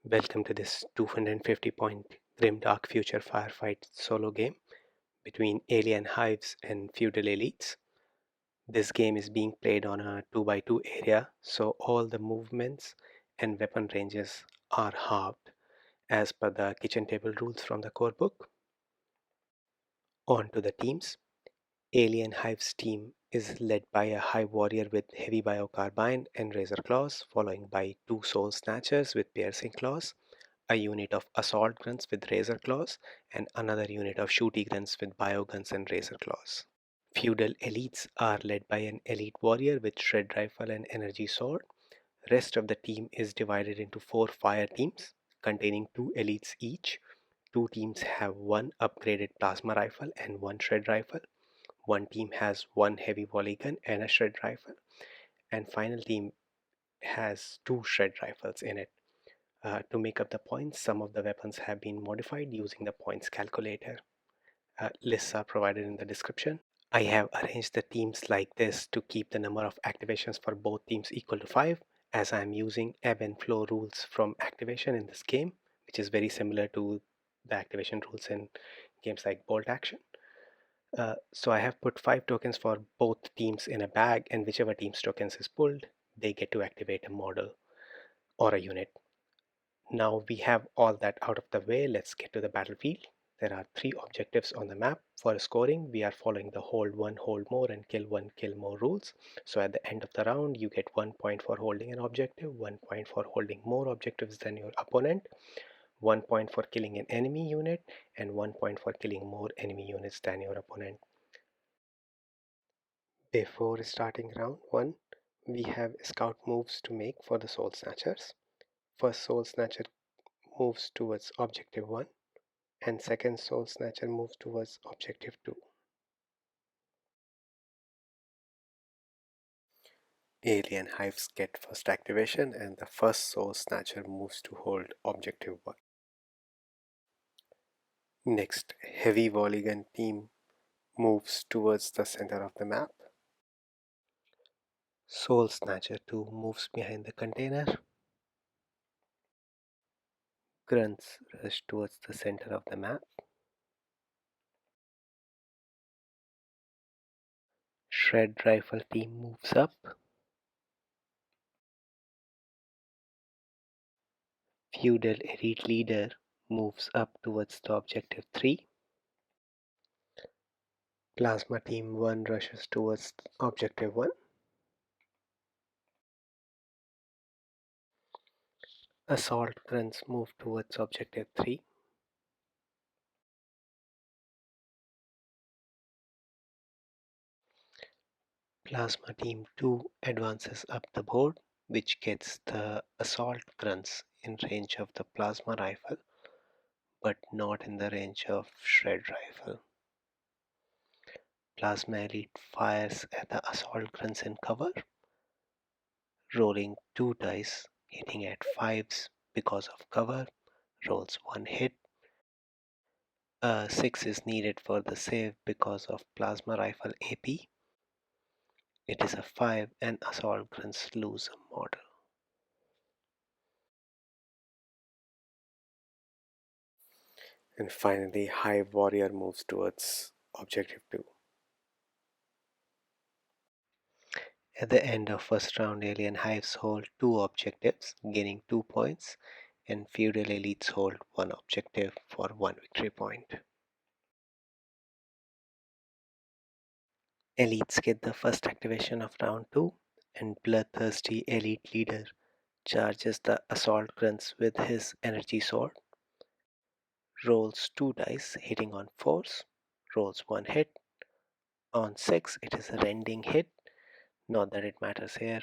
Welcome to this 250 point Grimdark Future Firefight solo game between alien hives and feudal elites. This game is being played on a 2x2 area, so all the movements and weapon ranges are halved as per the kitchen table rules from the core book. On to the teams. Alien Hive's team is led by a Hive warrior with heavy Bio-Carbine and razor claws, following by two Soul-Snatchers with piercing claws, a unit of assault grunts with razor claws, and another unit of shooty grunts with bioguns and razor claws. Feudal elites are led by an elite warrior with shred rifle and energy sword. Rest of the team is divided into four fire teams containing two elites each. Two teams have one upgraded plasma rifle and one shred rifle. One team has one heavy volley gun and a shred rifle. And final team has two shred rifles in it. To make up the points, some of the weapons have been modified using the points calculator. Lists are provided in the description. I have arranged the teams like this to keep the number of activations for both teams equal to 5, as I am using ebb and flow rules from activation in this game, which is very similar to the activation rules in games like Bolt Action. So I have put 5 tokens for both teams in a bag, and whichever team's tokens is pulled, they get to activate a model or a unit. Now we have all that out of the way, let's get to the battlefield. There are 3 objectives on the map. For scoring, we are following the hold 1, hold more, and kill 1, kill more rules. So at the end of the round, you get 1 point for holding an objective, 1 point for holding more objectives than your opponent, 1 point for killing an enemy unit, and 1 point for killing more enemy units than your opponent. Before starting round 1, we have scout moves to make for the Soul-Snatchers. First Soul-Snatcher moves towards objective 1, and second Soul-Snatcher moves towards objective 2. Alien Hives get first activation, and the first Soul-Snatcher moves to hold objective 1. Next, Heavy Volleygun team moves towards the center of the map. Soul-Snatcher 2 moves behind the container. Grunts rush towards the center of the map. Shred Rifle team moves up. Feudal Elite Leader moves up towards the objective 3. Plasma Team 1 rushes towards objective 1. Assault Grunts move towards objective 3. Plasma Team 2 advances up the board, which gets the Assault Grunts in range of the Plasma Rifle, but not in the range of Shred Rifle. Plasma Elite fires at the Assault Grunts in cover, rolling 2 dice, hitting at 5s because of cover, rolls 1 hit. 6 is needed for the save because of Plasma Rifle AP. It is a 5 and Assault Grunts lose a model. And finally, Hive Warrior moves towards objective 2. At the end of first round, Alien Hives hold 2 objectives, gaining 2 points, and Feudal Elites hold 1 objective for 1 victory point. Elites get the first activation of round 2, and Bloodthirsty Elite Leader charges the Assault Grunts with his energy sword, rolls 2 dice, hitting on 4s, rolls 1 hit. On 6, it is a Rending hit, not that it matters here.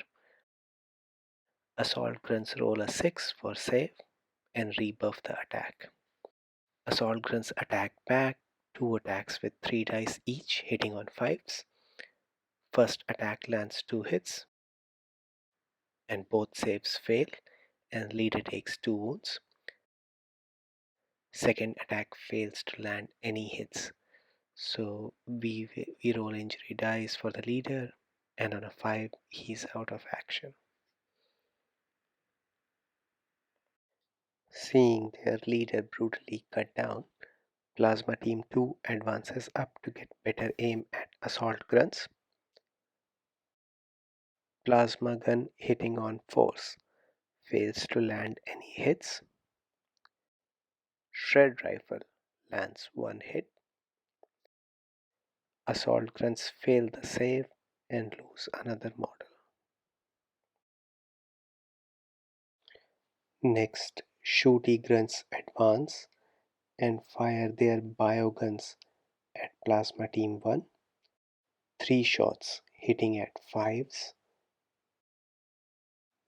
Assault Grunts roll a 6 for save and rebuff the attack. Assault Grunts attack back, 2 attacks with 3 dice each, hitting on 5s. First attack lands 2 hits, and both saves fail, and leader takes 2 wounds. Second attack fails to land any hits, so we roll injury dice for the leader, and on a 5 he's out of action. Seeing their leader brutally cut down, Plasma Team 2 advances up to get better aim at assault grunts. Plasma gun hitting on force fails to land any hits. Shred rifle lands one hit. Assault grunts fail the save and lose another model. Next, shooty grunts advance and fire their bioguns at Plasma Team 1. 3 shots hitting at fives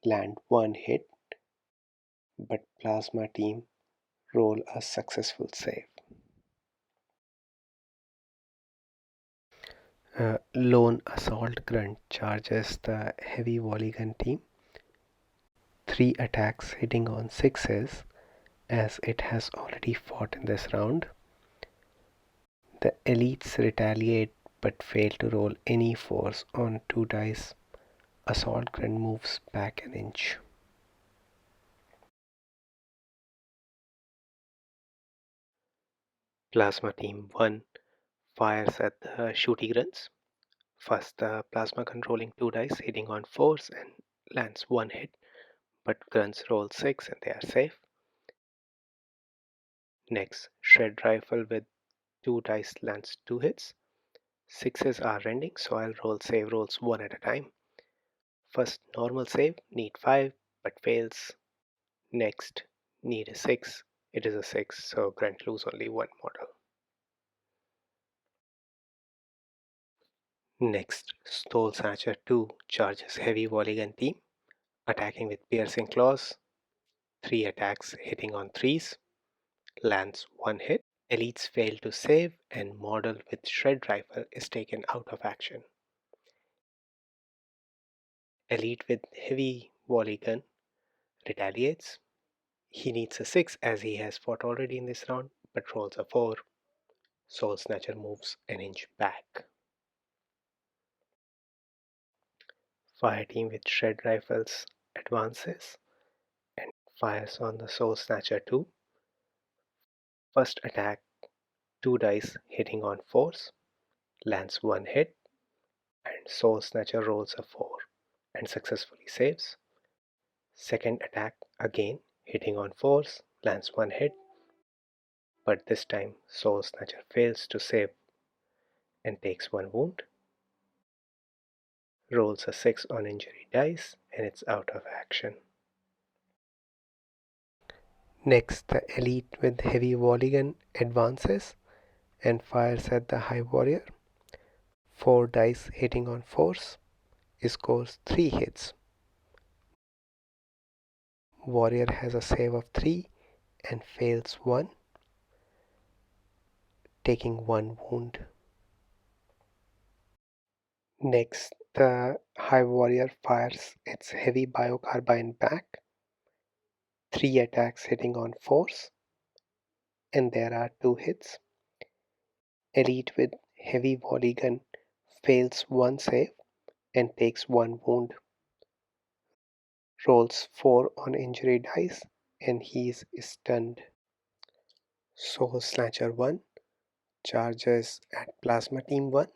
land one hit, but Plasma Team roll a successful save. Lone Assault Grunt charges the Heavy Volley Gun team. 3 attacks hitting on sixes, as it has already fought in this round. The Elites retaliate but fail to roll any force on 2 dice. Assault Grunt moves back an inch. Plasma Team 1 fires at the Shooty Grunts. First, the Plasma Gun rolling 2 dice hitting on fours and lands one hit, but Grunts roll 6 and they are safe. Next, Shred Rifle with 2 dice lands 2 hits. Sixes are rending, so I'll roll save rolls one at a time. First, normal save, need 5, but fails. Next, need a 6, it is a 6, so Grunt lose only one model. Next, Soul-Snatcher 2 charges Heavy Volley Gun team, attacking with Piercing Claws. 3 attacks hitting on 3s, lands one hit. Elites fail to save, and model with Shred Rifle is taken out of action. Elite with Heavy Volley Gun retaliates. He needs a 6 as he has fought already in this round, but rolls a 4. Soul-Snatcher moves an inch back. Fire team with Shred Rifles advances and fires on the Soul-Snatcher 2. First attack, 2 dice hitting on 4s, lands one hit, and Soul-Snatcher rolls a 4 and successfully saves. Second attack, again hitting on 4s, lands one hit, but this time Soul-Snatcher fails to save and takes one wound. Rolls a 6 on injury dice and it's out of action. Next, the Elite with Heavy Volley Gun advances and fires at the Hive Warrior. 4 dice hitting on force, scores 3 hits. Warrior has a save of 3 and fails 1, taking 1 wound. Next, the Hive Warrior fires its heavy Bio-Carbine back. 3 attacks hitting on force, and there are 2 hits. Elite with Heavy Volley Gun fails 1 save and takes 1 wound. Rolls 4 on injury dice and he is stunned. Soul-Snatcher 1 charges at Plasma Team 1.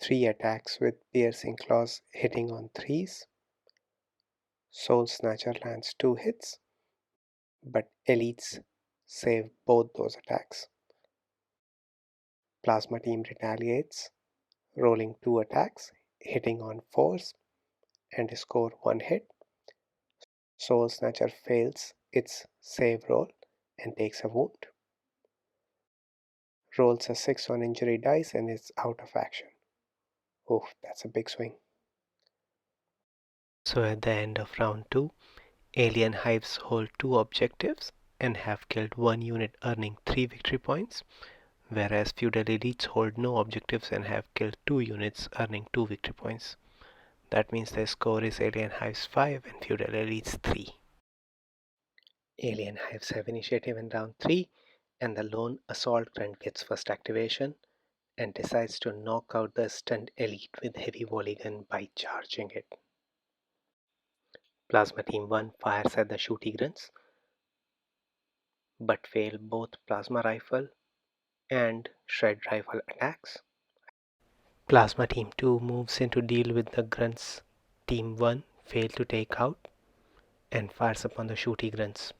3 attacks with Piercing Claws hitting on 3s. Soul-Snatcher lands 2 hits, but Elites save both those attacks. Plasma Team retaliates, rolling 2 attacks, hitting on 4s, and score 1 hit. Soul-Snatcher fails its save roll and takes a wound. Rolls a 6 on injury dice and is out of action. Oof, that's a big swing. So at the end of round 2, Alien Hives hold 2 objectives and have killed 1 unit, earning 3 victory points, whereas Feudal Elites hold no objectives and have killed 2 units, earning 2 victory points. That means their score is Alien Hives 5 and Feudal Elites 3. Alien Hives have initiative in round 3, and the lone Assault Grunt gets first activation and decides to knock out the stunned Elite with Heavy Volley Gun by charging it. Plasma Team 1 fires at the Shooty Grunts. but fail both plasma rifle and shred rifle attacks. Plasma Team 2 moves in to deal with the Grunts Team 1 fail to take out and fires upon the shooty Grunts.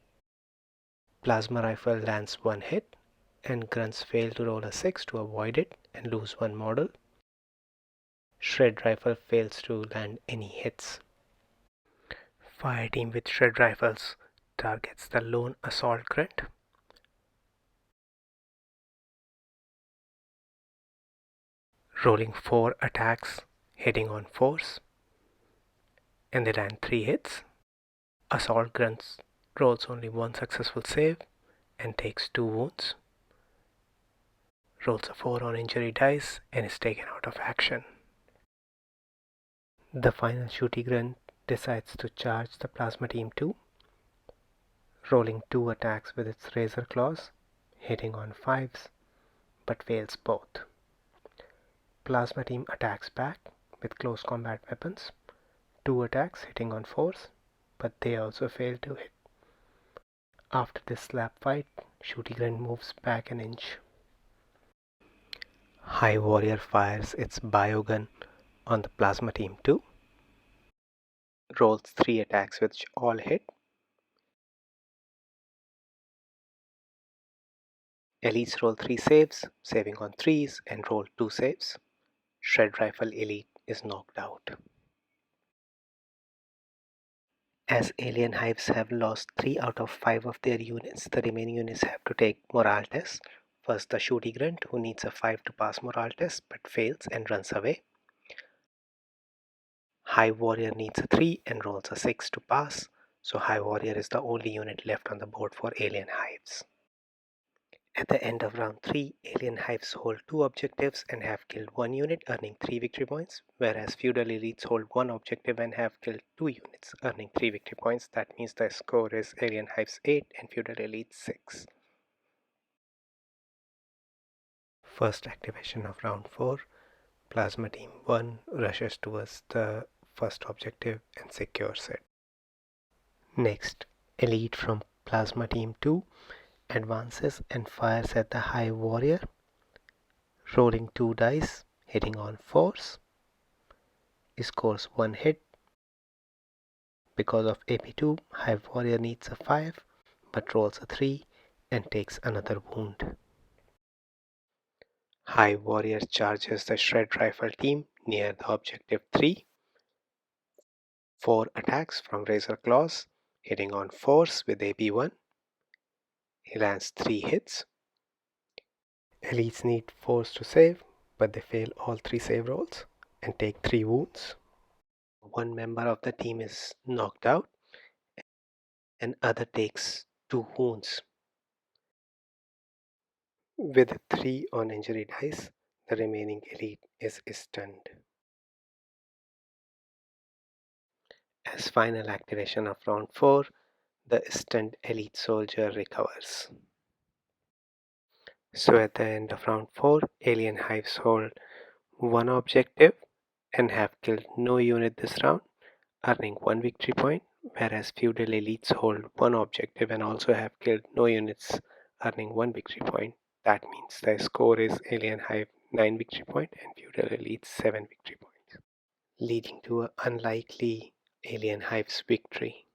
Plasma rifle lands one hit and Grunts fail to roll a 6 to avoid it and lose one model. Shred rifle fails to land any hits. Fire team with shred rifles targets the lone assault grunt. Rolling 4 attacks, hitting on 4s, and they land 3 hits. Assault grunts rolls only one successful save and takes 2 wounds. Rolls a 4 on injury dice and is taken out of action. The final shooty grunt decides to charge the Plasma Team 2, rolling 2 attacks with its razor claws, hitting on 5s, but fails both. Plasma Team attacks back with close combat weapons, 2 attacks hitting on 4s, but they also fail to hit. After this slap fight, Shooty Grunt moves back an inch. Hive Warrior fires its biogun on the Plasma Team 2, rolls 3 attacks which all hit. Elites roll 3 saves, saving on 3s, and roll 2 saves. Shred Rifle Elite is knocked out. As alien hives have lost 3 out of 5 of their units, the remaining units have to take morale tests. First, the Shooty Grunt, who needs a 5 to pass morale test but fails and runs away. Hive Warrior needs a 3 and rolls a 6 to pass, so Hive Warrior is the only unit left on the board for alien hives. At the end of round 3, alien hives hold 2 objectives and have killed 1 unit, earning 3 victory points, whereas Feudal Elites hold 1 objective and have killed 2 units, earning 3 victory points. That means the score is alien hives 8 and Feudal Elites 6. First activation of round 4, Plasma Team 1 rushes towards the first objective and secures it. Next, Elite from Plasma Team 2 advances and fires at the Hive Warrior, rolling 2 dice, hitting on 4s. He scores 1 hit. Because of AP2, Hive Warrior needs a 5 but rolls a 3 and takes another wound. Hive Warrior charges the Shred Rifle team near the objective 3. 4 attacks from Razor Claws, hitting on 4s with AP1. He lands 3 hits. Elites need 4s to save, but they fail all 3 save rolls and take 3 wounds. One member of the team is knocked out and other takes 2 wounds. With a 3 on injury dice, the remaining elite is stunned. As final activation of round 4, the stunned elite soldier recovers. So at the end of round 4, alien hives hold 1 objective and have killed no unit this round, earning 1 victory point, whereas Feudal Elites hold 1 objective and also have killed no units, earning 1 victory point. That means the score is Alien Hive 9 victory point and Feudal Elites 7 victory points, leading to an unlikely Alien Hive's victory.